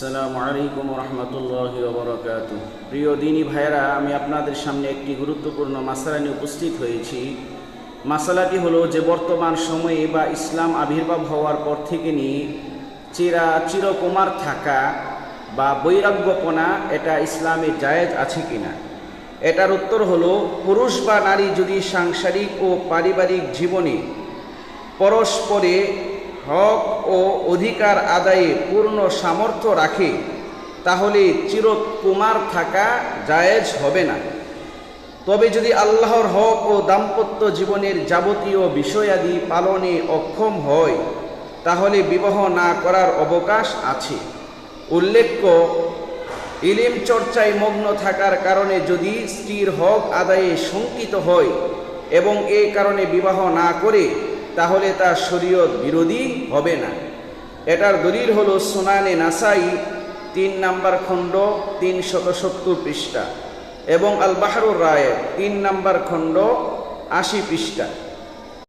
আসসালামু আলাইকুম রহমতুল্লাহি ওয়া বারাকাতুহু। প্রিয় দিনী ভাইয়েরা, আমি আপনাদের সামনে একটি গুরুত্বপূর্ণ মাসালা নিয়ে উপস্থিত হয়েছি। মাসালাটি হলো যে বর্তমান সময়ে বা ইসলাম আবির্ভাব হওয়ার পর থেকে নিয়ে চিরকুমার থাকা বা বৈরাগ্যপনা এটা ইসলামে জায়েজ আছে কিনা। এটার উত্তর হলো, পুরুষ বা নারী যদি সাংসারিক ও পারিবারিক জীবনে পরস্পরে হক ও অধিকার আদায়ে পূর্ণ সামর্থ্য রাখে, তাহলে চিরকুমার থাকা জায়েজ হবে না। তবে যদি আল্লাহর হক ও দাম্পত্য জীবনের যাবতীয় বিষয়াদি পালনে অক্ষম হয়, তাহলে বিবাহ না করার অবকাশ আছে। উল্লেখ্য, ইলম চর্চায় মগ্ন থাকার কারণে যদি স্ত্রীর হক আদায়ে শঙ্কিত হয় এবং এই কারণে বিবাহ না করে, তাহলে তা শরীয়ত বিরোধী হবে না। এটার দলিল হলো সুনানে নাসাই 3 নম্বর খণ্ড 370 পৃষ্ঠা এবং আল বাহরুর রায়ে 3 নম্বর খণ্ড 80 পৃষ্ঠা।